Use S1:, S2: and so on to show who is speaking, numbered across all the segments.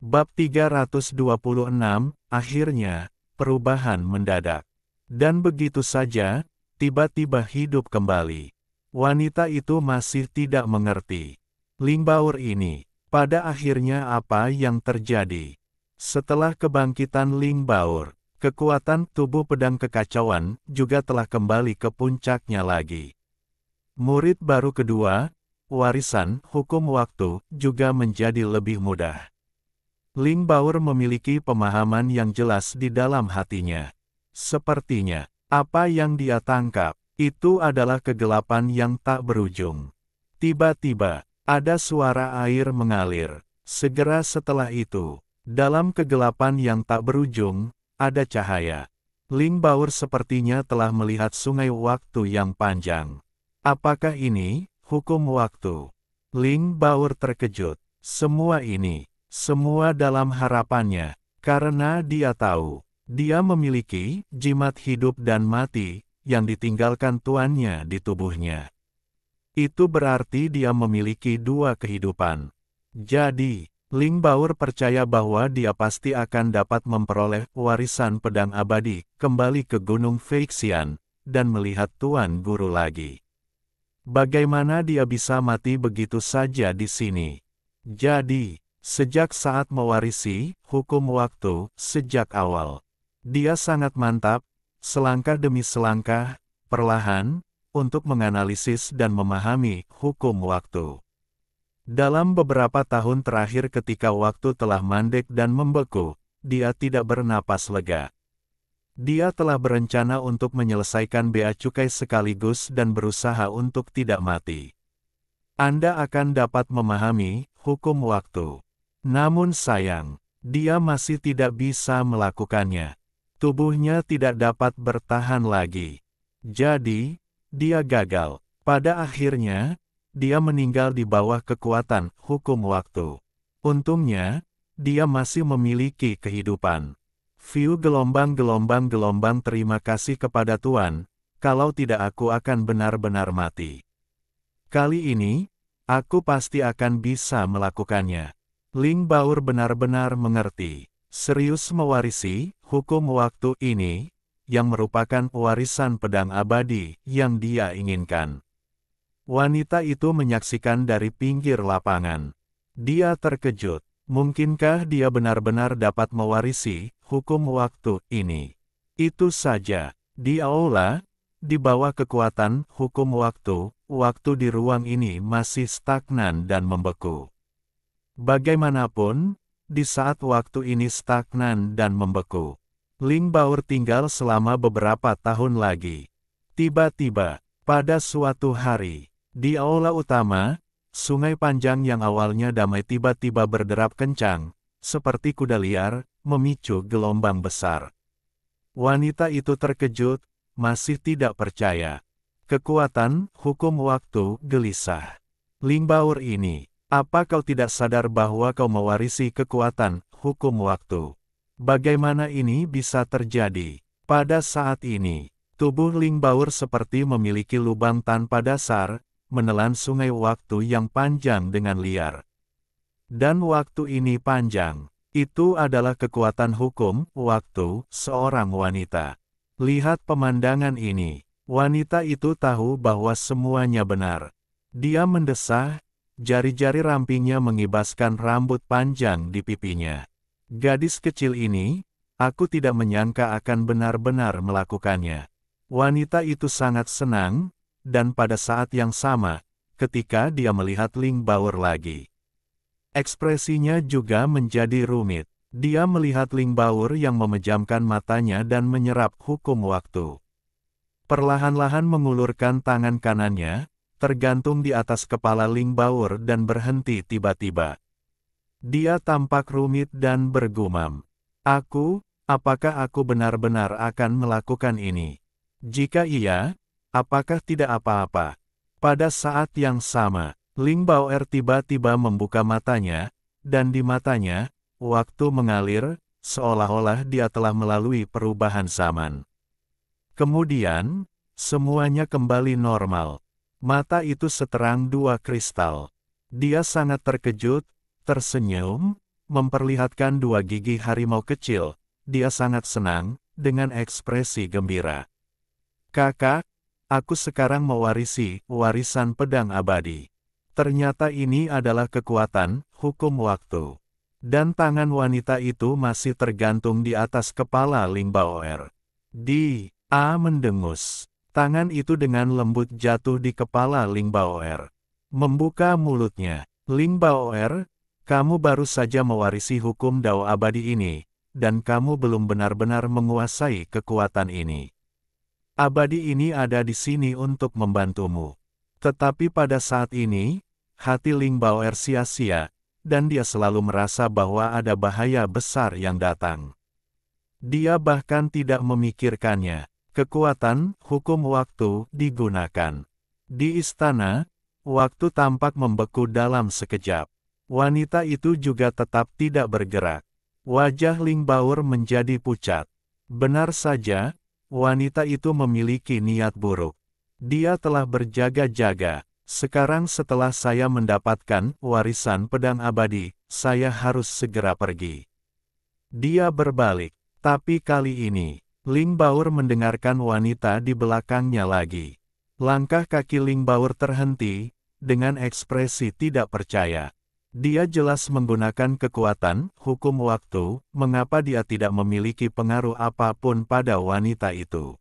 S1: Bab 326, akhirnya, perubahan mendadak. Dan begitu saja, tiba-tiba hidup kembali. Wanita itu masih tidak mengerti. Ling Baur ini, pada akhirnya apa yang terjadi? Setelah kebangkitan Ling Baur, kekuatan tubuh pedang kekacauan juga telah kembali ke puncaknya lagi. Murid baru kedua, warisan hukum waktu, juga menjadi lebih mudah. Ling Baur memiliki pemahaman yang jelas di dalam hatinya. Sepertinya, apa yang dia tangkap, itu adalah kegelapan yang tak berujung. Tiba-tiba, ada suara air mengalir. Segera setelah itu, dalam kegelapan yang tak berujung, ada cahaya. Ling Baur sepertinya telah melihat sungai waktu yang panjang. Apakah ini hukum waktu? Ling Baur terkejut. Semua ini, semua dalam harapannya, karena dia tahu, dia memiliki jimat hidup dan mati yang ditinggalkan tuannya di tubuhnya. Itu berarti dia memiliki dua kehidupan. Jadi, Ling Baur percaya bahwa dia pasti akan dapat memperoleh warisan pedang abadi, kembali ke Gunung Feixian, dan melihat Tuan Guru lagi. Bagaimana dia bisa mati begitu saja di sini? Jadi, sejak saat mewarisi hukum waktu, sejak awal, dia sangat mantap, selangkah demi selangkah, perlahan, untuk menganalisis dan memahami hukum waktu. Dalam beberapa tahun terakhir ketika waktu telah mandek dan membeku, dia tidak bernapas lega. Dia telah berencana untuk menyelesaikan bea cukai sekaligus dan berusaha untuk tidak mati. Anda akan dapat memahami hukum waktu. Namun sayang, dia masih tidak bisa melakukannya. Tubuhnya tidak dapat bertahan lagi. Jadi, dia gagal. Pada akhirnya, dia meninggal di bawah kekuatan hukum waktu. Untungnya, dia masih memiliki kehidupan. View gelombang terima kasih kepada Tuan, kalau tidak aku akan benar-benar mati. Kali ini, aku pasti akan bisa melakukannya. Ling Baur benar-benar mengerti, serius mewarisi hukum waktu ini, yang merupakan warisan pedang abadi yang dia inginkan. Wanita itu menyaksikan dari pinggir lapangan. Dia terkejut. Mungkinkah dia benar-benar dapat mewarisi hukum waktu ini? Itu saja, di aula, di bawah kekuatan hukum waktu, waktu di ruang ini masih stagnan dan membeku. Bagaimanapun, di saat waktu ini stagnan dan membeku, Ling Baur tinggal selama beberapa tahun lagi. Tiba-tiba, pada suatu hari, di aula utama, sungai panjang yang awalnya damai tiba-tiba berderap kencang, seperti kuda liar, memicu gelombang besar. Wanita itu terkejut, masih tidak percaya. Kekuatan hukum waktu gelisah. Ling Baur ini, apa kau tidak sadar bahwa kau mewarisi kekuatan hukum waktu? Bagaimana ini bisa terjadi? Pada saat ini, tubuh Ling Baur seperti memiliki lubang tanpa dasar, menelan sungai waktu yang panjang dengan liar. Dan waktu ini panjang. Itu adalah kekuatan hukum waktu seorang wanita. Lihat pemandangan ini. Wanita itu tahu bahwa semuanya benar. Dia mendesah, jari-jari rampingnya mengibaskan rambut panjang di pipinya. Gadis kecil ini, aku tidak menyangka akan benar-benar melakukannya. Wanita itu sangat senang, dan pada saat yang sama, ketika dia melihat Ling Baur lagi, ekspresinya juga menjadi rumit. Dia melihat Ling Baur yang memejamkan matanya dan menyerap hukum waktu. Perlahan-lahan mengulurkan tangan kanannya, tergantung di atas kepala Ling Baur dan berhenti tiba-tiba. Dia tampak rumit dan bergumam. Apakah aku benar-benar akan melakukan ini? Jika iya, apakah tidak apa-apa? Pada saat yang sama, Ling Baur tiba-tiba membuka matanya, dan di matanya, waktu mengalir, seolah-olah dia telah melalui perubahan zaman. Kemudian, semuanya kembali normal. Mata itu seterang dua kristal. Dia sangat terkejut, tersenyum, memperlihatkan dua gigi harimau kecil. Dia sangat senang, dengan ekspresi gembira. Kakak, aku sekarang mewarisi warisan pedang abadi. Ternyata ini adalah kekuatan hukum waktu. Dan tangan wanita itu masih tergantung di atas kepala Ling Baoer. Dia mendengus. Tangan itu dengan lembut jatuh di kepala Ling Baoer. Membuka mulutnya. Ling Baoer, kamu baru saja mewarisi hukum Dao abadi ini, dan kamu belum benar-benar menguasai kekuatan ini. Abadi ini ada di sini untuk membantumu. Tetapi pada saat ini, hati Ling Baoer sia-sia, dan dia selalu merasa bahwa ada bahaya besar yang datang. Dia bahkan tidak memikirkannya. Kekuatan hukum waktu digunakan. Di istana, waktu tampak membeku dalam sekejap. Wanita itu juga tetap tidak bergerak. Wajah Ling Baoer menjadi pucat. Benar saja, wanita itu memiliki niat buruk. Dia telah berjaga-jaga. Sekarang setelah saya mendapatkan warisan pedang abadi, saya harus segera pergi. Dia berbalik. Tapi kali ini, Ling Baoer mendengarkan wanita di belakangnya lagi. Langkah kaki Ling Baoer terhenti, dengan ekspresi tidak percaya. Dia jelas menggunakan kekuatan hukum waktu, mengapa dia tidak memiliki pengaruh apapun pada wanita itu.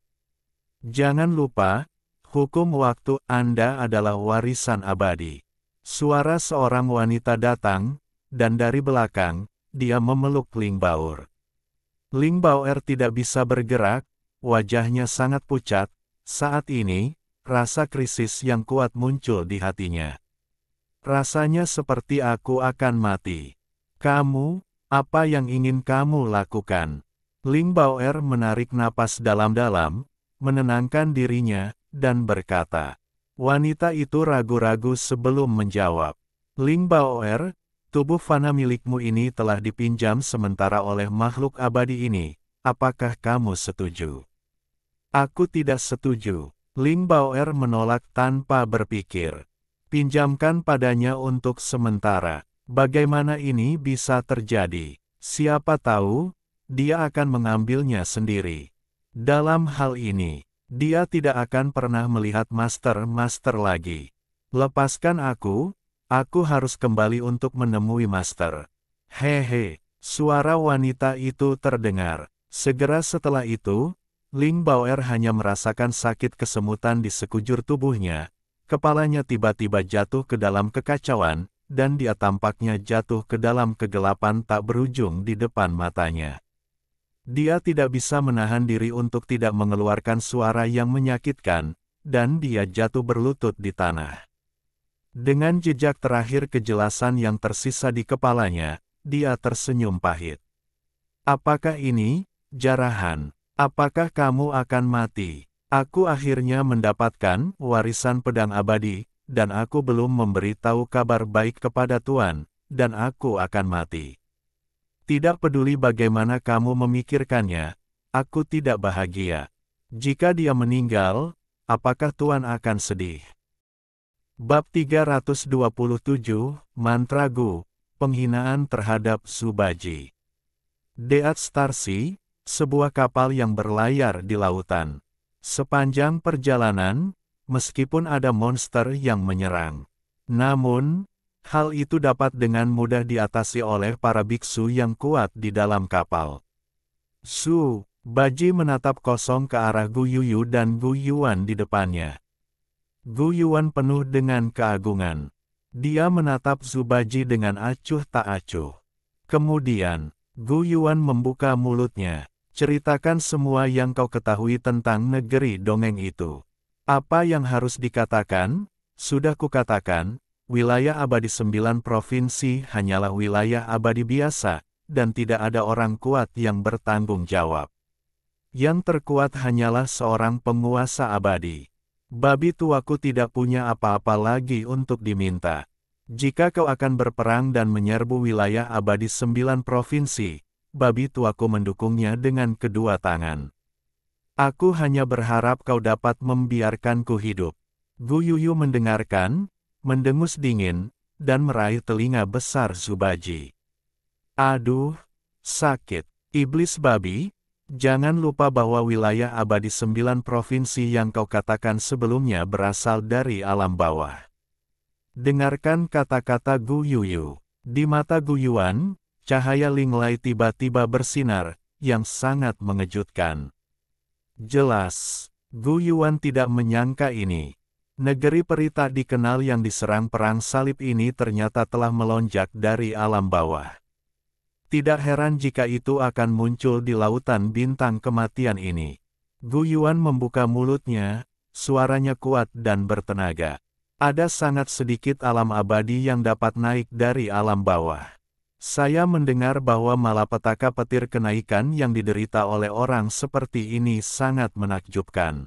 S1: Jangan lupa, hukum waktu Anda adalah warisan abadi. Suara seorang wanita datang, dan dari belakang, dia memeluk Ling Baoer. Ling Baoer tidak bisa bergerak, wajahnya sangat pucat. Saat ini, rasa krisis yang kuat muncul di hatinya. Rasanya seperti aku akan mati. Kamu, apa yang ingin kamu lakukan? Ling Baoer menarik napas dalam-dalam, menenangkan dirinya, dan berkata. Wanita itu ragu-ragu sebelum menjawab. Ling Baoer, tubuh fana milikmu ini telah dipinjam sementara oleh makhluk abadi ini. Apakah kamu setuju? Aku tidak setuju. Ling Baoer menolak tanpa berpikir. Pinjamkan padanya untuk sementara. Bagaimana ini bisa terjadi? Siapa tahu, dia akan mengambilnya sendiri. Dalam hal ini, dia tidak akan pernah melihat master-master lagi. Lepaskan aku harus kembali untuk menemui master. Hehe, suara wanita itu terdengar. Segera setelah itu, Ling Baoer hanya merasakan sakit kesemutan di sekujur tubuhnya. Kepalanya tiba-tiba jatuh ke dalam kekacauan, dan dia tampaknya jatuh ke dalam kegelapan tak berujung di depan matanya. Dia tidak bisa menahan diri untuk tidak mengeluarkan suara yang menyakitkan, dan dia jatuh berlutut di tanah. Dengan jejak terakhir kejelasan yang tersisa di kepalanya, dia tersenyum pahit. Apakah ini jarahan? Apakah kamu akan mati? Aku akhirnya mendapatkan warisan pedang abadi, dan aku belum memberitahu kabar baik kepada Tuan, dan aku akan mati. Tidak peduli bagaimana kamu memikirkannya, aku tidak bahagia. Jika dia meninggal, apakah Tuan akan sedih? Bab 327, Mantra Gu, Penghinaan terhadap Subaji. Deat Starcy, sebuah kapal yang berlayar di lautan. Sepanjang perjalanan, meskipun ada monster yang menyerang, namun, hal itu dapat dengan mudah diatasi oleh para biksu yang kuat di dalam kapal. Baji menatap kosong ke arah Gu Yuyu dan Gu Yuan di depannya. Gu Yuan penuh dengan keagungan. Dia menatap Zubaji dengan acuh tak acuh. Kemudian, Gu Yuan membuka mulutnya. Ceritakan semua yang kau ketahui tentang negeri dongeng itu. Apa yang harus dikatakan? Sudah kukatakan, wilayah abadi 9 provinsi hanyalah wilayah abadi biasa, dan tidak ada orang kuat yang bertanggung jawab. Yang terkuat hanyalah seorang penguasa abadi. Babi tuaku tidak punya apa-apa lagi untuk diminta. Jika kau akan berperang dan menyerbu wilayah abadi 9 provinsi, babi tuaku mendukungnya dengan kedua tangan. Aku hanya berharap kau dapat membiarkanku hidup. Gu Yuyu mendengarkan, mendengus dingin, dan meraih telinga besar Zubaji. Aduh, sakit. Iblis babi, jangan lupa bahwa wilayah abadi 9 provinsi yang kau katakan sebelumnya berasal dari alam bawah. Dengarkan kata-kata Gu Yuyu. Di mata Gu Yuan, cahaya Linglai tiba-tiba bersinar, yang sangat mengejutkan. Jelas, Gu Yuan tidak menyangka ini. Negeri peri tak dikenal yang diserang perang salib ini ternyata telah melonjak dari alam bawah. Tidak heran jika itu akan muncul di lautan bintang kematian ini. Gu Yuan membuka mulutnya, suaranya kuat dan bertenaga. Ada sangat sedikit alam abadi yang dapat naik dari alam bawah. Saya mendengar bahwa malapetaka petir kenaikan yang diderita oleh orang seperti ini sangat menakjubkan.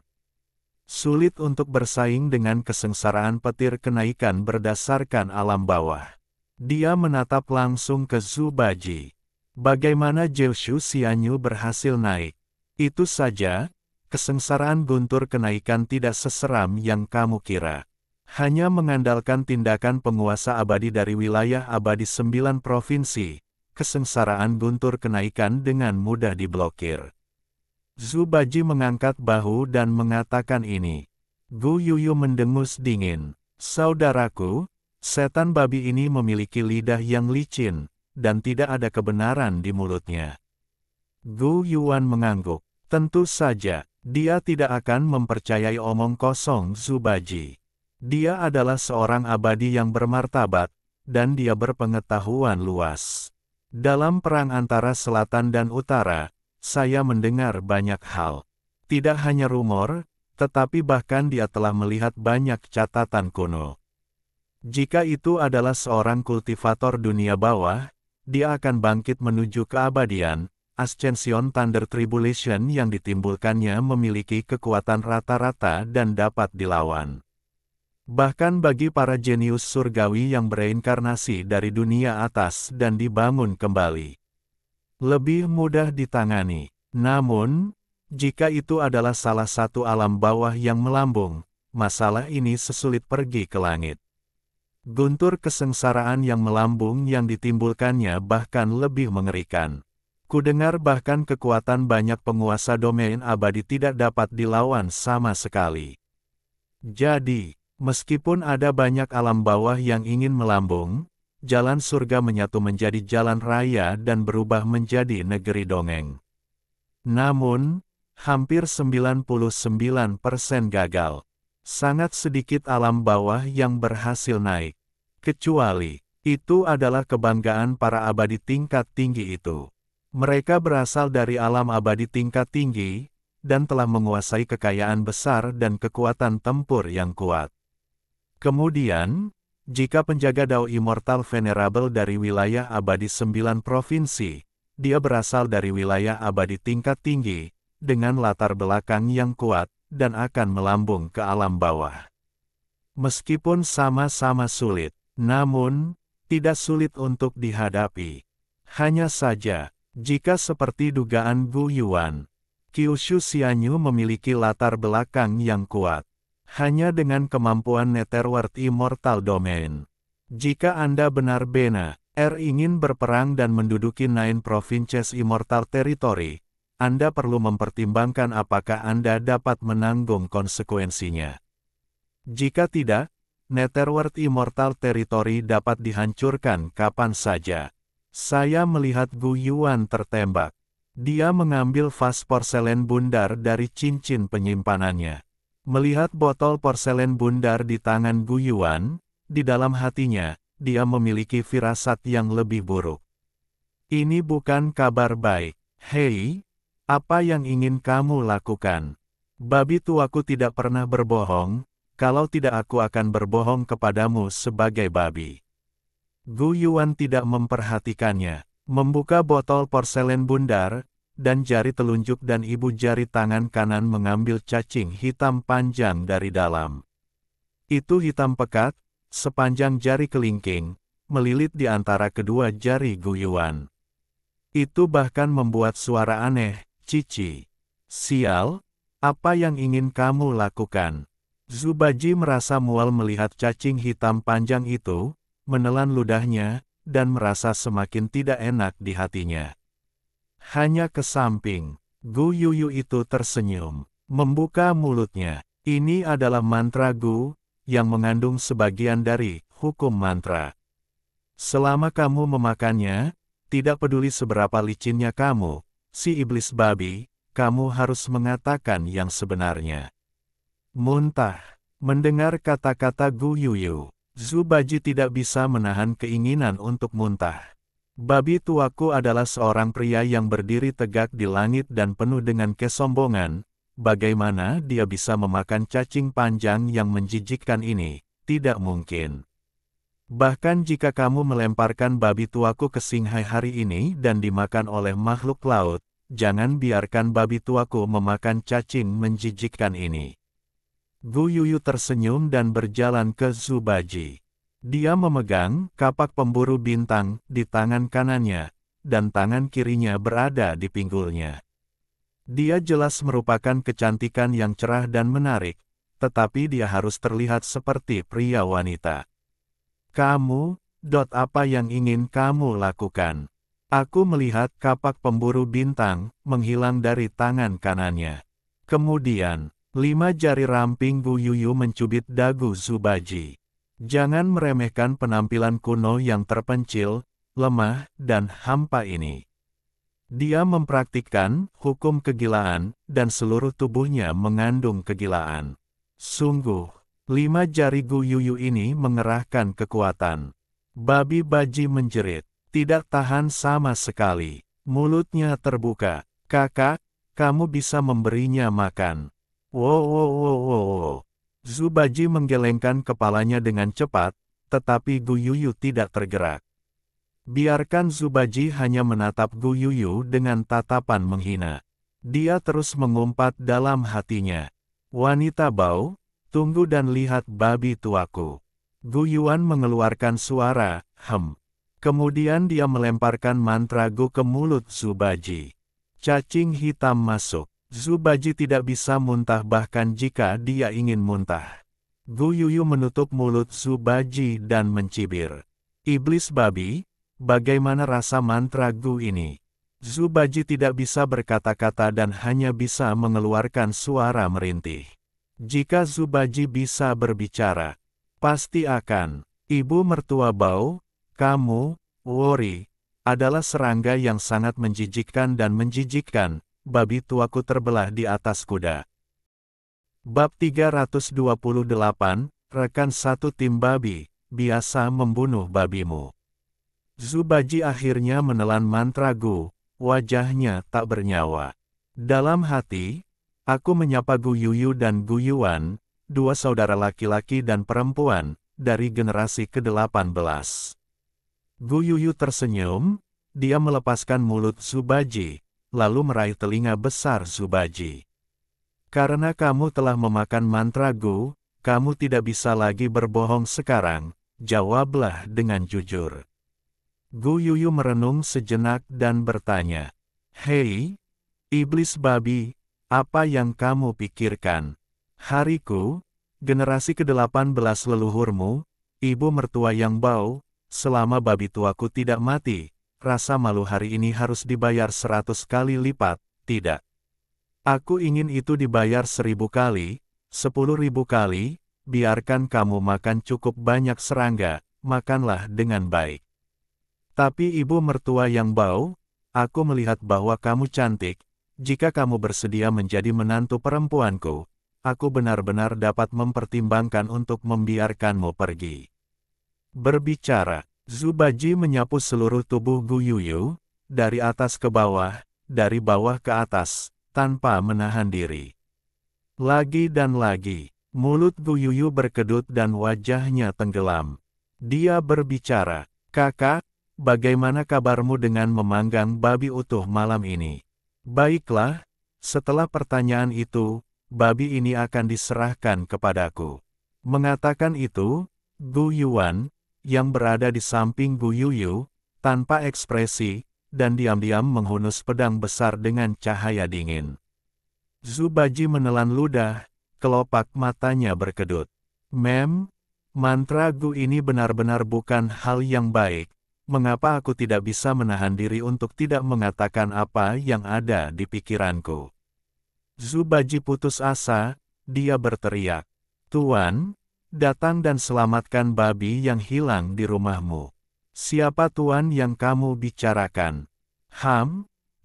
S1: Sulit untuk bersaing dengan kesengsaraan petir kenaikan berdasarkan alam bawah. Dia menatap langsung ke Zhu Baji. Bagaimana Jiushu Xianyu berhasil naik? Itu saja, kesengsaraan guntur kenaikan tidak seseram yang kamu kira. Hanya mengandalkan tindakan penguasa abadi dari wilayah abadi 9 provinsi, kesengsaraan guntur kenaikan dengan mudah diblokir. Zhu Baji mengangkat bahu dan mengatakan ini. Gu Yuyu mendengus dingin. Saudaraku, setan babi ini memiliki lidah yang licin, dan tidak ada kebenaran di mulutnya. Gu Yuan mengangguk. Tentu saja, dia tidak akan mempercayai omong kosong Zhu Baji. Dia adalah seorang abadi yang bermartabat, dan dia berpengetahuan luas. Dalam perang antara selatan dan utara, saya mendengar banyak hal. Tidak hanya rumor, tetapi bahkan dia telah melihat banyak catatan kuno. Jika itu adalah seorang kultivator dunia bawah, dia akan bangkit menuju keabadian. Ascension Thunder Tribulation yang ditimbulkannya memiliki kekuatan rata-rata dan dapat dilawan. Bahkan bagi para jenius surgawi yang bereinkarnasi dari dunia atas dan dibangun kembali, lebih mudah ditangani. Namun, jika itu adalah salah satu alam bawah yang melambung, masalah ini sesulit pergi ke langit. Guntur kesengsaraan yang melambung yang ditimbulkannya bahkan lebih mengerikan. Kudengar bahkan kekuatan banyak penguasa domain abadi tidak dapat dilawan sama sekali. Jadi, meskipun ada banyak alam bawah yang ingin melambung, jalan surga menyatu menjadi jalan raya dan berubah menjadi negeri dongeng. Namun, hampir 99% gagal. Sangat sedikit alam bawah yang berhasil naik. Kecuali, itu adalah kebanggaan para abadi tingkat tinggi itu. Mereka berasal dari alam abadi tingkat tinggi, dan telah menguasai kekayaan besar dan kekuatan tempur yang kuat. Kemudian, jika penjaga Dao Immortal Venerable dari wilayah abadi 9 provinsi, dia berasal dari wilayah abadi tingkat tinggi, dengan latar belakang yang kuat, dan akan melambung ke alam bawah. Meskipun sama-sama sulit, namun, tidak sulit untuk dihadapi. Hanya saja, jika seperti dugaan Gu Yuan, Kyushu Xianyu memiliki latar belakang yang kuat. Hanya dengan kemampuan Netherworld Immortal Domain. Jika Anda benar-benar ingin berperang dan menduduki Nine Provinces Immortal Territory, Anda perlu mempertimbangkan apakah Anda dapat menanggung konsekuensinya. Jika tidak, Netherworld Immortal Territory dapat dihancurkan kapan saja. Saya melihat Gu Yuan tertembak. Dia mengambil vas porselen bundar dari cincin penyimpanannya. Melihat botol porselen bundar di tangan Gu Yuan, di dalam hatinya, dia memiliki firasat yang lebih buruk. Ini bukan kabar baik. Hei, apa yang ingin kamu lakukan? Babi tuaku tidak pernah berbohong, kalau tidak aku akan berbohong kepadamu sebagai babi. Gu Yuan tidak memperhatikannya, membuka botol porselen bundar, dan jari telunjuk dan ibu jari tangan kanan mengambil cacing hitam panjang dari dalam. Itu hitam pekat, sepanjang jari kelingking, melilit di antara kedua jari Gu Yuan. Itu bahkan membuat suara aneh, cici. Sial, apa yang ingin kamu lakukan? Zhu Baji merasa mual melihat cacing hitam panjang itu, menelan ludahnya, dan merasa semakin tidak enak di hatinya. Hanya ke samping, Gu Yuyu itu tersenyum, membuka mulutnya. Ini adalah mantra Gu, yang mengandung sebagian dari hukum mantra. Selama kamu memakannya, tidak peduli seberapa licinnya kamu, si iblis babi, kamu harus mengatakan yang sebenarnya. Muntah. Mendengar kata-kata Gu Yuyu, Zubaji tidak bisa menahan keinginan untuk muntah. Babi tuaku adalah seorang pria yang berdiri tegak di langit dan penuh dengan kesombongan. Bagaimana dia bisa memakan cacing panjang yang menjijikkan ini? Tidak mungkin. Bahkan jika kamu melemparkan babi tuaku ke Singhai hari ini dan dimakan oleh makhluk laut, jangan biarkan babi tuaku memakan cacing menjijikkan ini. Gu Yuyu tersenyum dan berjalan ke Zubaji. Dia memegang kapak pemburu bintang di tangan kanannya, dan tangan kirinya berada di pinggulnya. Dia jelas merupakan kecantikan yang cerah dan menarik, tetapi dia harus terlihat seperti pria wanita. Kamu, apa yang ingin kamu lakukan? Aku melihat kapak pemburu bintang menghilang dari tangan kanannya. Kemudian, 5 jari ramping Gu Yuyu mencubit dagu Zubaji. Jangan meremehkan penampilan kuno yang terpencil, lemah, dan hampa ini. Dia mempraktikkan hukum kegilaan, dan seluruh tubuhnya mengandung kegilaan. Sungguh, 5 jari Gu Yuyu ini mengerahkan kekuatan. Babi baji menjerit, tidak tahan sama sekali. Mulutnya terbuka. Kakak, kamu bisa memberinya makan. Wow. Zubaji menggelengkan kepalanya dengan cepat, tetapi Gu Yuyu tidak tergerak. Biarkan Zubaji hanya menatap Gu Yuyu dengan tatapan menghina. Dia terus mengumpat dalam hatinya. Wanita bau, tunggu dan lihat babi tuaku. Gu Yuan mengeluarkan suara, hem. Kemudian dia melemparkan mantra Gu ke mulut Zubaji. Cacing hitam masuk. Zubaji tidak bisa muntah bahkan jika dia ingin muntah. Gu Yuyu menutup mulut Zubaji dan mencibir. Iblis babi, bagaimana rasa mantra Gu ini? Zubaji tidak bisa berkata-kata dan hanya bisa mengeluarkan suara merintih. Jika Zubaji bisa berbicara, pasti akan. Ibu mertua bau, kamu, Wori, adalah serangga yang sangat menjijikkan dan menjijikkan. Babi tuaku terbelah di atas kuda. Bab 328, rekan satu tim babi, biasa membunuh babimu. Zubaji akhirnya menelan mantra Gu, wajahnya tak bernyawa. Dalam hati, aku menyapa Gu Yuyu dan Gu Yuan, 2 saudara laki-laki dan perempuan, dari generasi ke-18. Gu Yuyu tersenyum, dia melepaskan mulut Zubaji, lalu meraih telinga besar Zubaji. Karena kamu telah memakan mantra Gu, kamu tidak bisa lagi berbohong sekarang, jawablah dengan jujur. Gu Yuyu merenung sejenak dan bertanya, Hei, iblis babi, apa yang kamu pikirkan? Hariku, generasi ke-18 leluhurmu, ibu mertua yang bau, selama babi tuaku tidak mati, rasa malu hari ini harus dibayar 100 kali lipat, tidak. Aku ingin itu dibayar 1000 kali, 10.000 kali, biarkan kamu makan cukup banyak serangga, makanlah dengan baik. Tapi ibu mertua yang bau, aku melihat bahwa kamu cantik, jika kamu bersedia menjadi menantu perempuanku, aku benar-benar dapat mempertimbangkan untuk membiarkanmu pergi. Berbicara, Zubaji menyapu seluruh tubuh Gu Yuyu, dari atas ke bawah, dari bawah ke atas, tanpa menahan diri. Lagi dan lagi, mulut Gu Yuyu berkedut dan wajahnya tenggelam. Dia berbicara, kakak, bagaimana kabarmu dengan memanggang babi utuh malam ini? Baiklah, setelah pertanyaan itu, babi ini akan diserahkan kepadaku. Mengatakan itu, Gu Yuan, yang berada di samping Gu Yuyu, tanpa ekspresi, dan diam-diam menghunus pedang besar dengan cahaya dingin. Zubaji menelan ludah, kelopak matanya berkedut. Mantra Gu ini benar-benar bukan hal yang baik, mengapa aku tidak bisa menahan diri untuk tidak mengatakan apa yang ada di pikiranku? Zubaji putus asa, dia berteriak. Tuan, datang dan selamatkan babi yang hilang di rumahmu. Siapa tuan yang kamu bicarakan?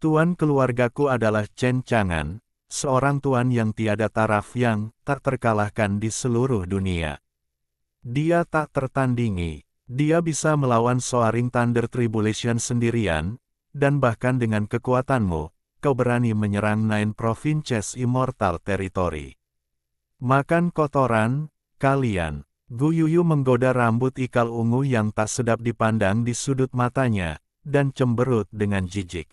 S1: Tuan keluargaku adalah Chen Chang'an, seorang tuan yang tiada taraf yang tak terkalahkan di seluruh dunia. Dia tak tertandingi. Dia bisa melawan Soaring Thunder Tribulation sendirian, dan bahkan dengan kekuatanmu, kau berani menyerang Nine Provinces Immortal Territory. Makan kotoran, kalian. Gu Yuyu menggoda rambut ikal ungu yang tak sedap dipandang di sudut matanya, dan cemberut dengan jijik.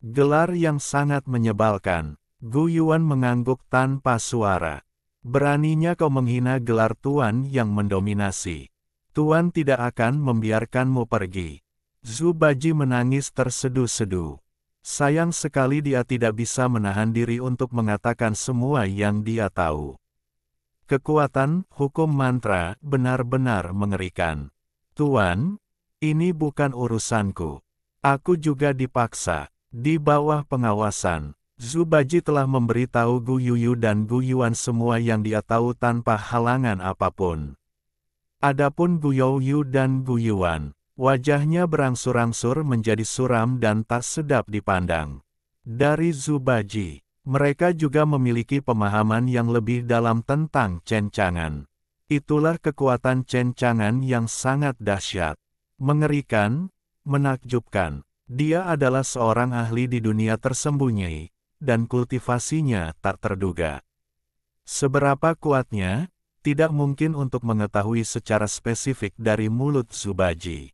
S1: Gelar yang sangat menyebalkan. Gu Yuan mengangguk tanpa suara. Beraninya kau menghina gelar tuan yang mendominasi. Tuan tidak akan membiarkanmu pergi. Zubaji menangis terseduh-seduh. Sayang sekali dia tidak bisa menahan diri untuk mengatakan semua yang dia tahu. Kekuatan hukum mantra benar-benar mengerikan. Tuan, ini bukan urusanku. Aku juga dipaksa. Di bawah pengawasan, Zubaji telah memberitahu Gu Yuyu dan Gu Yuan semua yang dia tahu tanpa halangan apapun. Adapun Gu Youyu dan Gu Yuan, wajahnya berangsur-angsur menjadi suram dan tak sedap dipandang. Dari Zubaji, mereka juga memiliki pemahaman yang lebih dalam tentang Chen Chang'an. Itulah kekuatan Chen Chang'an yang sangat dahsyat, mengerikan, menakjubkan. Dia adalah seorang ahli di dunia tersembunyi, dan kultivasinya tak terduga. Seberapa kuatnya? Tidak mungkin untuk mengetahui secara spesifik dari mulut Zubaji.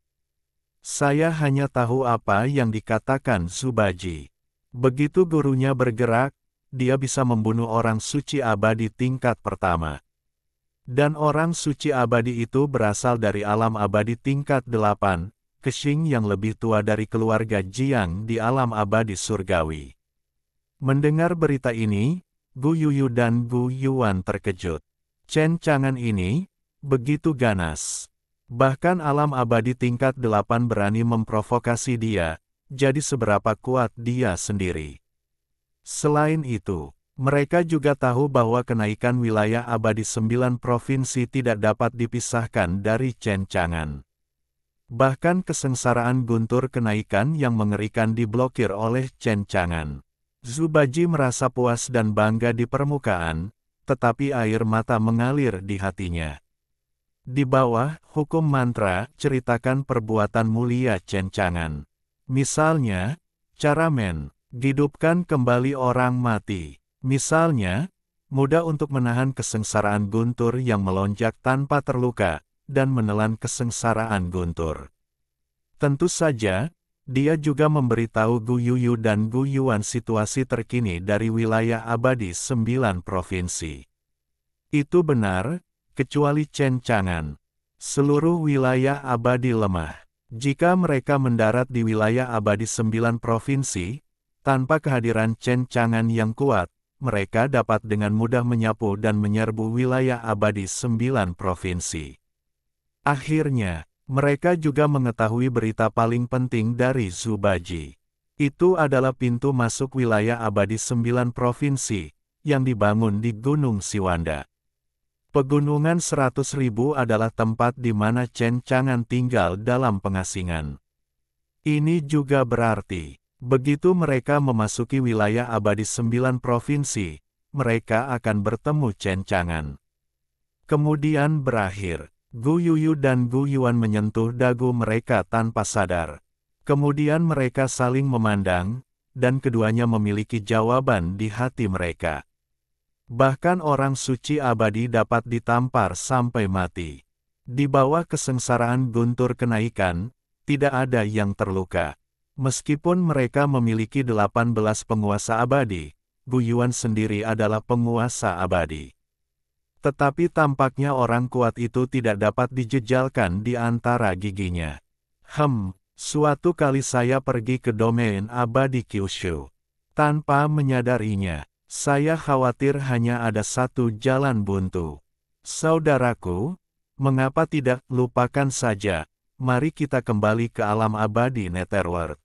S1: Saya hanya tahu apa yang dikatakan Zubaji. Begitu gurunya bergerak, dia bisa membunuh orang suci abadi tingkat pertama. Dan orang suci abadi itu berasal dari alam abadi tingkat 8, Kexing yang lebih tua dari keluarga Jiang di alam abadi surgawi. Mendengar berita ini, Gu Yuyu dan Gu Yuan terkejut. Chen Chang'an ini, begitu ganas. Bahkan alam abadi tingkat 8 berani memprovokasi dia, jadi seberapa kuat dia sendiri. Selain itu, mereka juga tahu bahwa kenaikan wilayah abadi 9 provinsi tidak dapat dipisahkan dari Chen Chang'an. Bahkan kesengsaraan guntur kenaikan yang mengerikan diblokir oleh Chen Chang'an. Zubaji merasa puas dan bangga di permukaan, tetapi air mata mengalir di hatinya. Di bawah hukum mantra, ceritakan perbuatan mulia Chen Chang'an. Misalnya, cara hidupkan kembali orang mati. Misalnya, mudah untuk menahan kesengsaraan guntur yang melonjak tanpa terluka, dan menelan kesengsaraan guntur. Tentu saja, dia juga memberitahu Gu Yuyu dan Gu Yuan situasi terkini dari wilayah abadi 9 provinsi. Itu benar, kecuali Chen Chang'an. Seluruh wilayah abadi lemah. Jika mereka mendarat di wilayah abadi 9 provinsi, tanpa kehadiran Chen Chang'an yang kuat, mereka dapat dengan mudah menyapu dan menyerbu wilayah abadi 9 provinsi. Akhirnya, mereka juga mengetahui berita paling penting dari Zubaji. Itu adalah pintu masuk wilayah abadi 9 provinsi, yang dibangun di Gunung Siwanda. Pegunungan 100.000 adalah tempat di mana Chen Chang'an tinggal dalam pengasingan. Ini juga berarti, begitu mereka memasuki wilayah abadi 9 provinsi, mereka akan bertemu Chen Chang'an. Kemudian berakhir. Gu Yuyu dan Gu Yuan menyentuh dagu mereka tanpa sadar. Kemudian mereka saling memandang, dan keduanya memiliki jawaban di hati mereka. Bahkan orang suci abadi dapat ditampar sampai mati. Di bawah kesengsaraan guntur kenaikan, tidak ada yang terluka. Meskipun mereka memiliki 18 penguasa abadi, Gu Yuan sendiri adalah penguasa abadi. Tetapi tampaknya orang kuat itu tidak dapat dijejalkan di antara giginya. Suatu kali saya pergi ke domain abadi Kyushu. Tanpa menyadarinya, saya khawatir hanya ada satu jalan buntu. Saudaraku, mengapa tidak lupakan saja? mari kita kembali ke alam abadi Netherworld.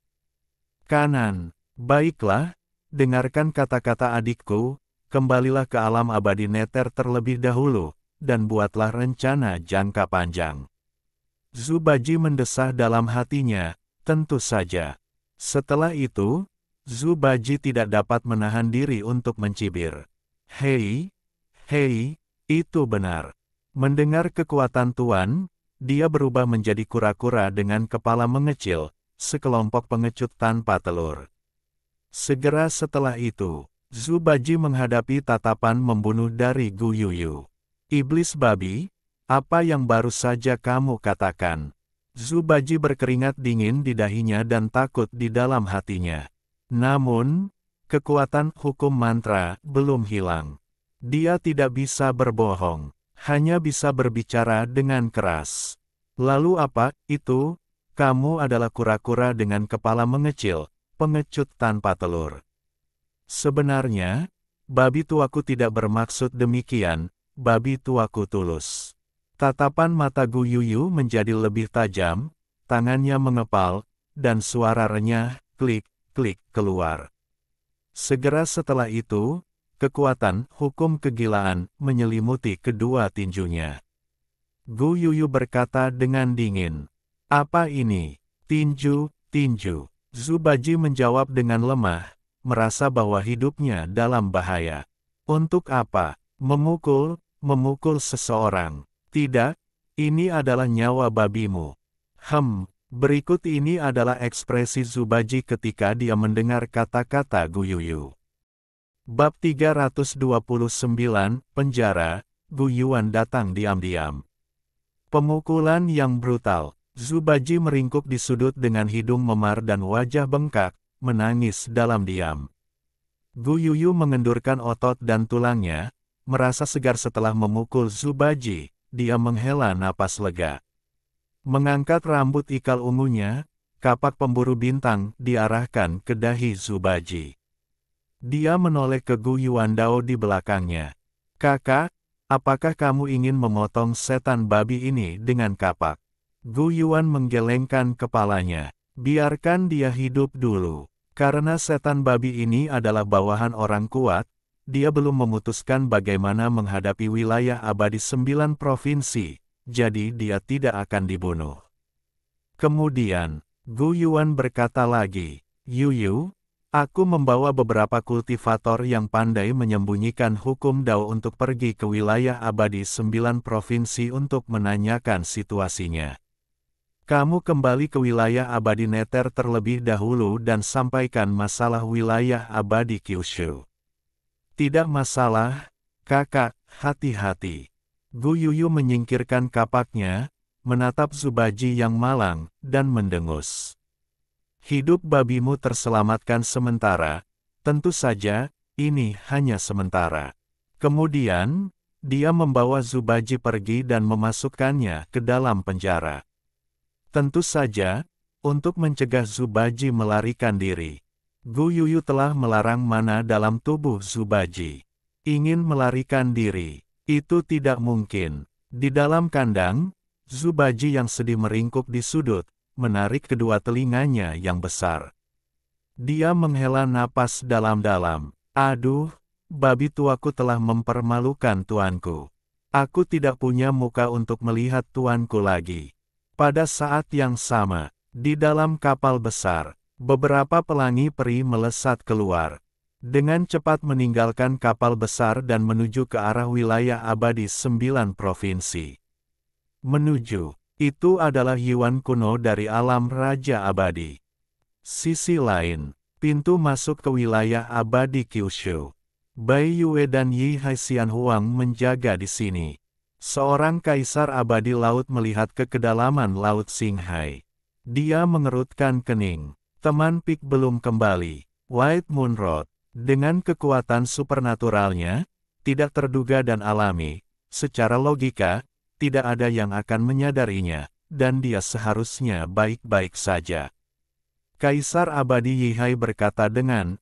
S1: Kanan, baiklah, dengarkan kata-kata adikku, kembalilah ke alam abadi Nether terlebih dahulu, dan buatlah rencana jangka panjang. Zubaji mendesah dalam hatinya, tentu saja. Setelah itu, Zubaji tidak dapat menahan diri untuk mencibir. Hei, itu benar. Mendengar kekuatan Tuan, dia berubah menjadi kura-kura dengan kepala mengecil, sekelompok pengecut tanpa telur. Segera setelah itu, Zubaji menghadapi tatapan membunuh dari Gu Yuyu. Iblis babi, apa yang baru saja kamu katakan? Zubaji berkeringat dingin di dahinya dan takut di dalam hatinya. Namun, kekuatan hukum mantra belum hilang. Dia tidak bisa berbohong, hanya bisa berbicara dengan keras. Lalu apa itu? Kamu adalah kura-kura dengan kepala mengecil, pengecut tanpa telur. Sebenarnya, babi tuaku tidak bermaksud demikian, babi tuaku tulus. Tatapan mata Gu Yuyu menjadi lebih tajam, tangannya mengepal, dan suara renyah, klik, keluar. Segera setelah itu, kekuatan hukum kegilaan menyelimuti kedua tinjunya. Gu Yuyu berkata dengan dingin, "Apa ini? Tinju." Zubaji menjawab dengan lemah, merasa bahwa hidupnya dalam bahaya. Untuk apa? Memukul seseorang. Tidak, ini adalah nyawa babimu. Berikut ini adalah ekspresi Zubaji ketika dia mendengar kata-kata Gu Yuyu. Bab 329, Penjara, Gu Yuan datang diam-diam. Pemukulan yang brutal. Zubaji meringkuk di sudut dengan hidung memar dan wajah bengkak, menangis dalam diam. Gu Yuyu mengendurkan otot dan tulangnya, merasa segar setelah memukul Zubaji. Dia menghela napas lega. Mengangkat rambut ikal ungunya, kapak pemburu bintang diarahkan ke dahi Zubaji. Dia menoleh ke Gu Yuandao di belakangnya. "Kakak, apakah kamu ingin memotong setan babi ini dengan kapak?" Gu Yuan menggelengkan kepalanya. "Biarkan dia hidup dulu. Karena setan babi ini adalah bawahan orang kuat, dia belum memutuskan bagaimana menghadapi wilayah abadi 9 provinsi, jadi dia tidak akan dibunuh." Kemudian, Gu Yuan berkata lagi, "Yuyu, aku membawa beberapa kultivator yang pandai menyembunyikan hukum Dao untuk pergi ke wilayah abadi 9 provinsi untuk menanyakan situasinya. Kamu kembali ke wilayah abadi Nether terlebih dahulu dan sampaikan masalah wilayah abadi Kyushu." "Tidak masalah, kakak, hati-hati." Gu Yuyu menyingkirkan kapaknya, menatap Zubaji yang malang, dan mendengus. "Hidup babimu terselamatkan sementara, tentu saja, ini hanya sementara." Kemudian, dia membawa Zubaji pergi dan memasukkannya ke dalam penjara. Tentu saja, untuk mencegah Zubaji melarikan diri. Gu Yuyu telah melarang mana dalam tubuh Zubaji. Ingin melarikan diri, itu tidak mungkin. Di dalam kandang, Zubaji yang sedih meringkuk di sudut, menarik kedua telinganya yang besar. Dia menghela napas dalam-dalam. "Aduh, babi tuaku telah mempermalukan tuanku. Aku tidak punya muka untuk melihat tuanku lagi." Pada saat yang sama, di dalam kapal besar, beberapa pelangi peri melesat keluar. Dengan cepat meninggalkan kapal besar dan menuju ke arah wilayah abadi 9 provinsi. Itu adalah Yuan kuno dari alam Raja Abadi. Sisi lain, pintu masuk ke wilayah abadi Kyushu. Bai Yue dan Yi Haisian Huang menjaga di sini. Seorang kaisar abadi laut melihat ke kedalaman laut Qinghai. Dia mengerutkan kening. Teman Pik belum kembali. White Moon Road, dengan kekuatan supernaturalnya, tidak terduga dan alami, secara logika, tidak ada yang akan menyadarinya, dan dia seharusnya baik-baik saja. Kaisar abadi Yihai berkata dengan,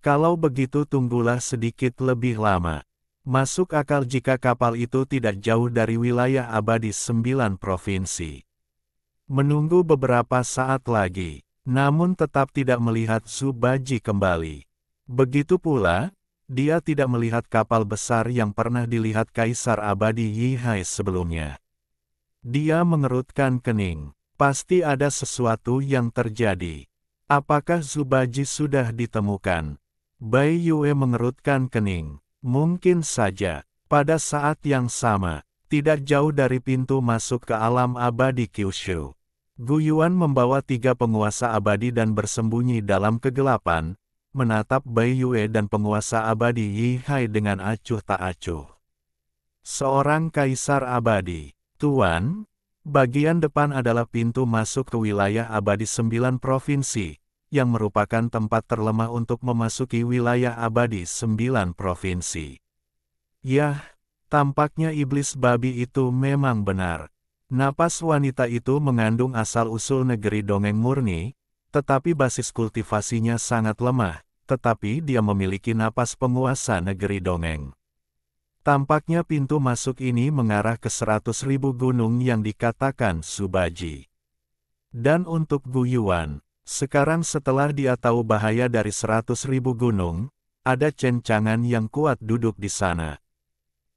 S1: "Kalau begitu tunggulah sedikit lebih lama." Masuk akal jika kapal itu tidak jauh dari wilayah abadi 9 provinsi. Menunggu beberapa saat lagi, namun tetap tidak melihat Zubaji kembali. Begitu pula, dia tidak melihat kapal besar yang pernah dilihat Kaisar Abadi Yihai sebelumnya. Dia mengerutkan kening. Pasti ada sesuatu yang terjadi. Apakah Zubaji sudah ditemukan? Bai Yue mengerutkan kening. Mungkin saja, pada saat yang sama, tidak jauh dari pintu masuk ke alam abadi Kyushu, Gu Yuan membawa 3 penguasa abadi dan bersembunyi dalam kegelapan, menatap Bai Yue dan penguasa abadi Yihai dengan acuh tak acuh. Seorang kaisar abadi. Tuan, bagian depan adalah pintu masuk ke wilayah abadi 9 provinsi, yang merupakan tempat terlemah untuk memasuki wilayah abadi 9 provinsi. Yah, tampaknya iblis babi itu memang benar. Napas wanita itu mengandung asal-usul negeri dongeng murni, tetapi basis kultivasinya sangat lemah, tetapi dia memiliki napas penguasa negeri dongeng. Tampaknya pintu masuk ini mengarah ke 100.000 gunung yang dikatakan Zubaji. Dan untuk Gu Yuan, sekarang setelah dia tahu bahaya dari 100.000 gunung, ada cencangan yang kuat duduk di sana.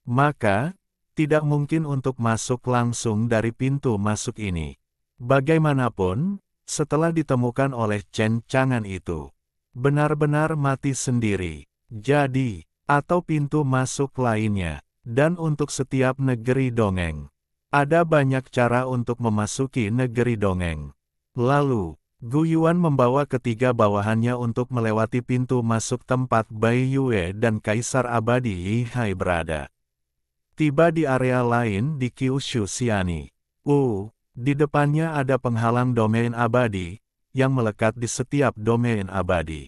S1: Maka, tidak mungkin untuk masuk langsung dari pintu masuk ini. Bagaimanapun, setelah ditemukan oleh cencangan itu, benar-benar mati sendiri. Jadi, atau pintu masuk lainnya, dan untuk setiap negeri dongeng. Ada banyak cara untuk memasuki negeri dongeng. Lalu, Gu Yuan membawa ketiga bawahannya untuk melewati pintu masuk tempat Bai Yue dan Kaisar Abadi Yihai berada. Tiba di area lain di Kyushu Xiani. Di depannya ada penghalang domain abadi, yang melekat di setiap domain abadi.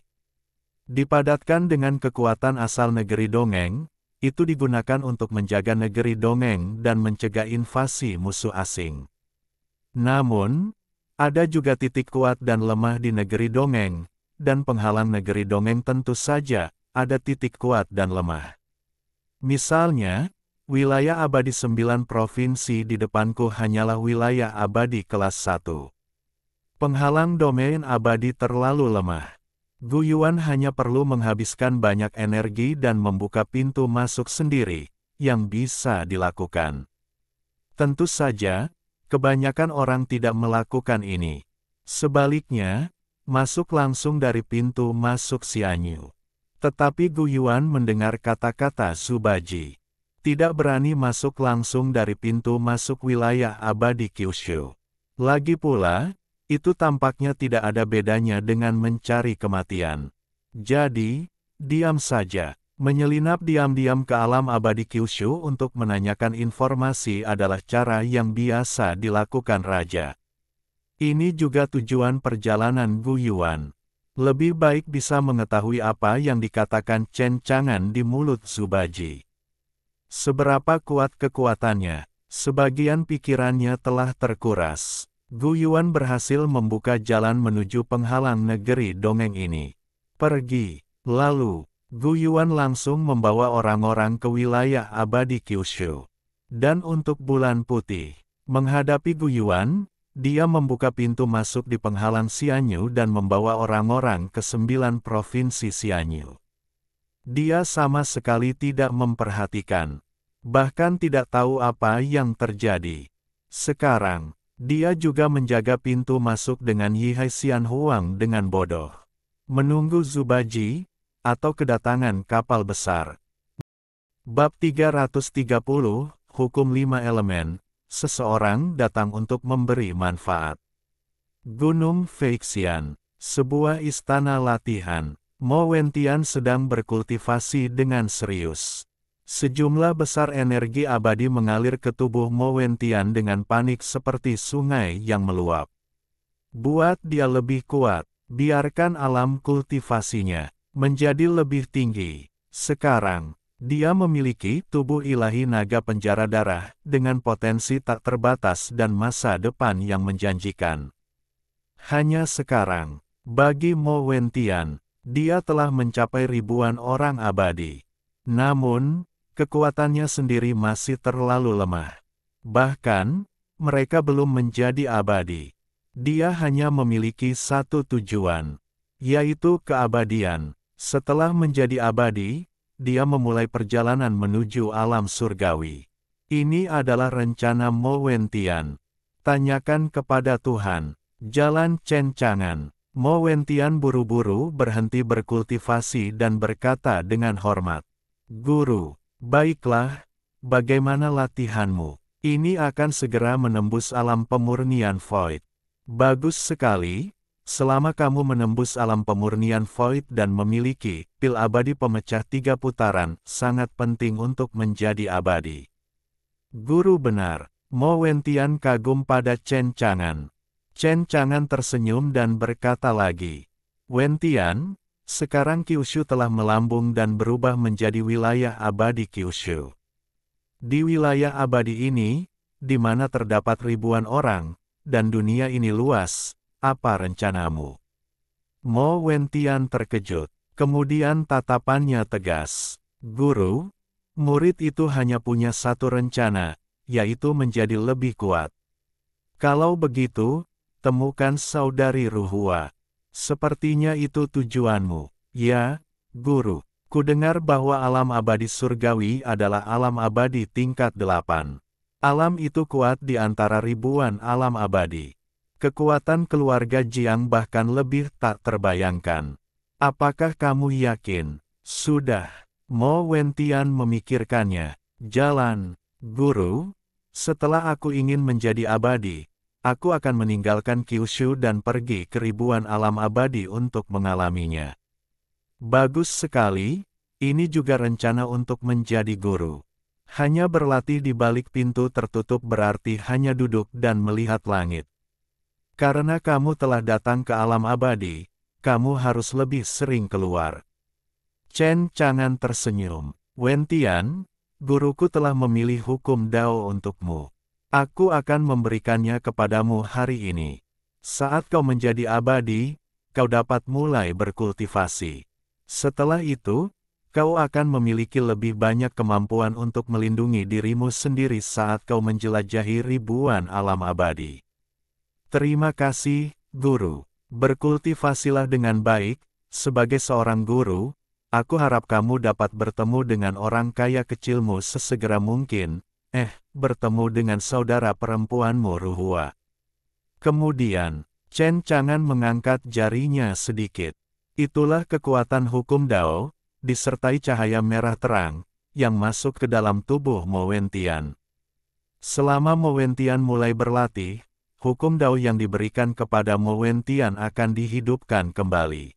S1: Dipadatkan dengan kekuatan asal negeri dongeng, itu digunakan untuk menjaga negeri dongeng dan mencegah invasi musuh asing. Namun, ada juga titik kuat dan lemah di negeri dongeng, dan penghalang negeri dongeng tentu saja ada titik kuat dan lemah. Misalnya, wilayah abadi 9 provinsi di depanku hanyalah wilayah abadi kelas 1. Penghalang domain abadi terlalu lemah. Gu Yuan hanya perlu menghabiskan banyak energi dan membuka pintu masuk sendiri, yang bisa dilakukan. Tentu saja, kebanyakan orang tidak melakukan ini. Sebaliknya, masuk langsung dari pintu masuk Xianyu. Tetapi Gu Yuan mendengar kata-kata Zubaji. Tidak berani masuk langsung dari pintu masuk wilayah abadi Kyushu. Lagi pula, itu tampaknya tidak ada bedanya dengan mencari kematian. Jadi, diam saja. Menyelinap diam-diam ke alam abadi Kyushu untuk menanyakan informasi adalah cara yang biasa dilakukan raja. Ini juga tujuan perjalanan Gu Yuan. Lebih baik bisa mengetahui apa yang dikatakan cencangan di mulut Zubaji. Seberapa kuat kekuatannya, sebagian pikirannya telah terkuras. Gu Yuan berhasil membuka jalan menuju penghalang negeri dongeng ini. Pergi. Lalu, Gu Yuan langsung membawa orang-orang ke wilayah abadi Kyushu. Dan untuk bulan putih, menghadapi Gu Yuan, dia membuka pintu masuk di penghalang Xianyu dan membawa orang-orang ke 9 provinsi Xianyu. Dia sama sekali tidak memperhatikan, bahkan tidak tahu apa yang terjadi. Sekarang, dia juga menjaga pintu masuk dengan Yihai Xian Huang dengan bodoh. Menunggu Zubaji, atau kedatangan kapal besar. Bab 330, Hukum 5 Elemen, seseorang datang untuk memberi manfaat. Gunung Feixian, sebuah istana latihan. Mo Wentian sedang berkultivasi dengan serius. Sejumlah besar energi abadi mengalir ke tubuh Mo Wentian dengan panik seperti sungai yang meluap. Buat dia lebih kuat, biarkan alam kultivasinya menjadi lebih tinggi. Sekarang, dia memiliki tubuh ilahi naga penjara darah dengan potensi tak terbatas dan masa depan yang menjanjikan. Hanya sekarang, bagi Mo Wentian, dia telah mencapai ribuan orang abadi. Namun, kekuatannya sendiri masih terlalu lemah. Bahkan, mereka belum menjadi abadi. Dia hanya memiliki satu tujuan, yaitu keabadian. Setelah menjadi abadi, dia memulai perjalanan menuju alam surgawi. Ini adalah rencana Mo Wentian. Tanyakan kepada Tuhan. Jalan Chen Chang'an. Mo Wentian buru-buru berhenti berkultivasi dan berkata dengan hormat, "Guru, baiklah, bagaimana latihanmu? Ini akan segera menembus alam pemurnian Void." "Bagus sekali, selama kamu menembus alam pemurnian Void dan memiliki pil abadi pemecah 3 putaran, sangat penting untuk menjadi abadi." "Guru benar." Mo Wentian kagum pada Chen Chang'an. Chen Chang'an tersenyum dan berkata lagi, "Wentian, sekarang Kyushu telah melambung dan berubah menjadi wilayah abadi Kyushu. Di wilayah abadi ini, di mana terdapat ribuan orang, dan dunia ini luas, apa rencanamu?" Mo Wentian terkejut. Kemudian tatapannya tegas. "Guru, murid itu hanya punya satu rencana, yaitu menjadi lebih kuat. Kalau begitu, temukan saudari Ruhua. Sepertinya itu tujuanmu." "Ya, Guru. Kudengar bahwa alam abadi surgawi adalah alam abadi tingkat 8. Alam itu kuat di antara ribuan alam abadi. Kekuatan keluarga Jiang bahkan lebih tak terbayangkan. Apakah kamu yakin?" "Sudah." Mo Wentian memikirkannya. "Jalan, Guru. Setelah aku ingin menjadi abadi, aku akan meninggalkan Kyushu dan pergi ke ribuan alam abadi untuk mengalaminya." "Bagus sekali, ini juga rencana untuk menjadi guru. Hanya berlatih di balik pintu tertutup berarti hanya duduk dan melihat langit. Karena kamu telah datang ke alam abadi, kamu harus lebih sering keluar." Chen Chang'an tersenyum. "Wentian, guruku telah memilih hukum Dao untukmu. Aku akan memberikannya kepadamu hari ini. Saat kau menjadi abadi, kau dapat mulai berkultivasi. Setelah itu, kau akan memiliki lebih banyak kemampuan untuk melindungi dirimu sendiri saat kau menjelajahi ribuan alam abadi." "Terima kasih, Guru. Berkultivasilah dengan baik. Sebagai seorang guru, aku harap kamu dapat bertemu dengan orang kaya kecilmu sesegera mungkin, bertemu dengan saudara perempuanmu Ruhua." Kemudian, Chen Chang'an mengangkat jarinya sedikit. Itulah kekuatan hukum Dao, disertai cahaya merah terang, yang masuk ke dalam tubuh Mo Wentian. Selama Mo Wentian mulai berlatih, hukum Dao yang diberikan kepada Mo Wentian akan dihidupkan kembali.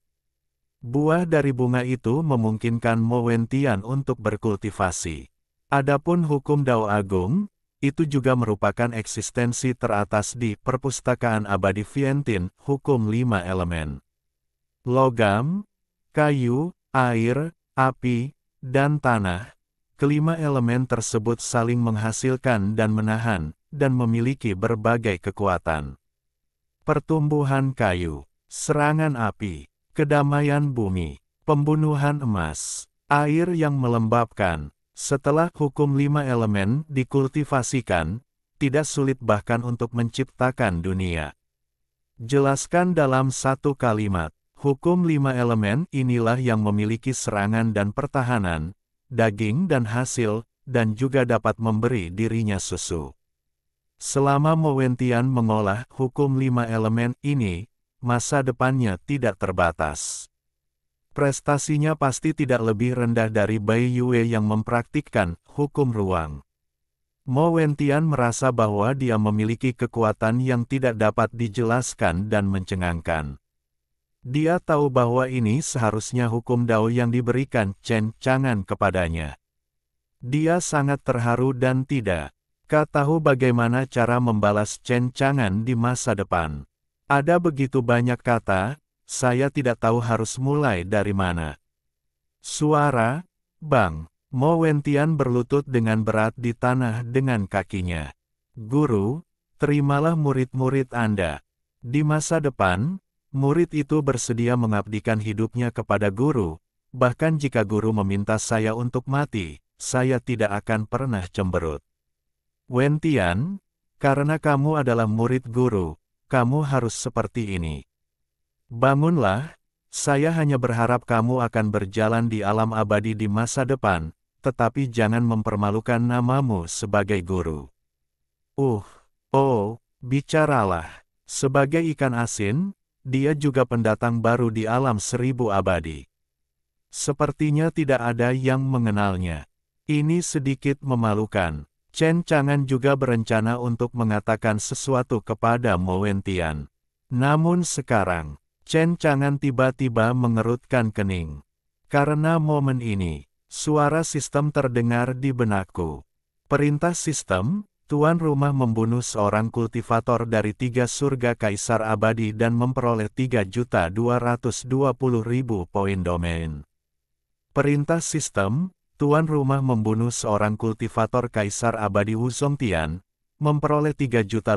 S1: Buah dari bunga itu memungkinkan Mo Wentian untuk berkultivasi. Adapun hukum Dao Agung, itu juga merupakan eksistensi teratas di perpustakaan abadi Vientin, hukum 5 elemen. Logam, kayu, air, api, dan tanah. Kelima elemen tersebut saling menghasilkan dan menahan, dan memiliki berbagai kekuatan. Pertumbuhan kayu, serangan api, kedamaian bumi, pembunuhan emas, air yang melembabkan. Setelah hukum 5 elemen dikultivasikan, tidak sulit bahkan untuk menciptakan dunia. Jelaskan dalam satu kalimat. Hukum 5 elemen inilah yang memiliki serangan dan pertahanan, daging dan hasil, dan juga dapat memberi dirinya susu. Selama Mo Wentian mengolah hukum 5 elemen ini, masa depannya tidak terbatas. Prestasinya pasti tidak lebih rendah dari Bai Yue yang mempraktikkan hukum ruang. Mo Wentian merasa bahwa dia memiliki kekuatan yang tidak dapat dijelaskan dan mencengangkan. Dia tahu bahwa ini seharusnya hukum Dao yang diberikan Chen Chang'an kepadanya. Dia sangat terharu dan tidak tahu bagaimana cara membalas Chen Chang'an di masa depan. Ada begitu banyak kata, saya tidak tahu harus mulai dari mana. Suara, bang. Mo Wentian berlutut dengan berat di tanah dengan kakinya. "Guru, terimalah murid-murid Anda. Di masa depan, murid itu bersedia mengabdikan hidupnya kepada guru, bahkan jika guru meminta saya untuk mati, saya tidak akan pernah cemberut. Wentian, karena kamu adalah murid guru, kamu harus seperti ini. Bangunlah, saya hanya berharap kamu akan berjalan di alam abadi di masa depan, tetapi jangan mempermalukan namamu sebagai guru. Oh, bicaralah. Sebagai ikan asin, dia juga pendatang baru di alam 1000 abadi. Sepertinya tidak ada yang mengenalnya. Ini sedikit memalukan. Chen Chang'an juga berencana untuk mengatakan sesuatu kepada Mo Wentian. Namun sekarang, Chen Chang'an tiba-tiba mengerutkan kening. Karena momen ini, suara sistem terdengar di benakku. Perintah sistem, tuan rumah membunuh seorang kultivator dari 3 surga kaisar abadi dan memperoleh 3.220.000 poin domain. Perintah sistem, tuan rumah membunuh seorang kultivator kaisar abadi Wu Zongtian, memperoleh 3.510.000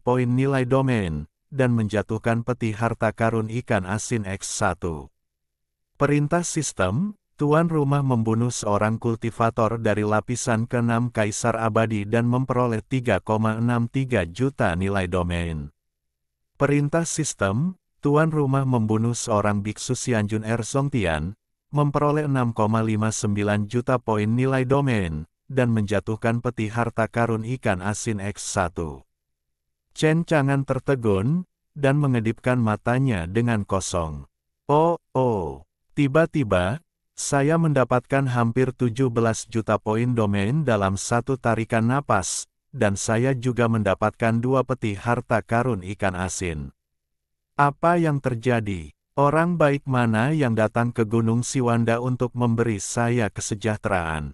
S1: poin nilai domain, dan menjatuhkan peti harta karun ikan asin X1. Perintah sistem, tuan rumah membunuh seorang kultivator dari lapisan ke-6 kaisar abadi dan memperoleh 3,63 juta nilai domain. Perintah sistem, tuan rumah membunuh seorang biksu Xianjun Zongtian, memperoleh 6,59 juta poin nilai domain, dan menjatuhkan peti harta karun ikan asin X1. Chen Chang'an tertegun, dan mengedipkan matanya dengan kosong. Tiba-tiba, saya mendapatkan hampir 17 juta poin domain dalam satu tarikan napas, dan saya juga mendapatkan 2 peti harta karun ikan asin. Apa yang terjadi? Orang baik mana yang datang ke Gunung Siwanda untuk memberi saya kesejahteraan?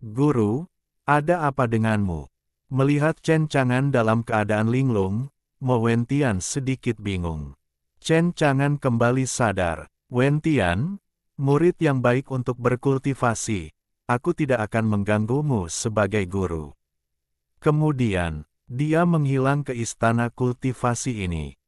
S1: Guru, ada apa denganmu? Melihat Chen Chang'an dalam keadaan linglung, Mo Wentian sedikit bingung. Chen Chang'an kembali sadar. Wentian, murid yang baik untuk berkultivasi, aku tidak akan mengganggumu sebagai guru. Kemudian, dia menghilang ke istana kultivasi ini.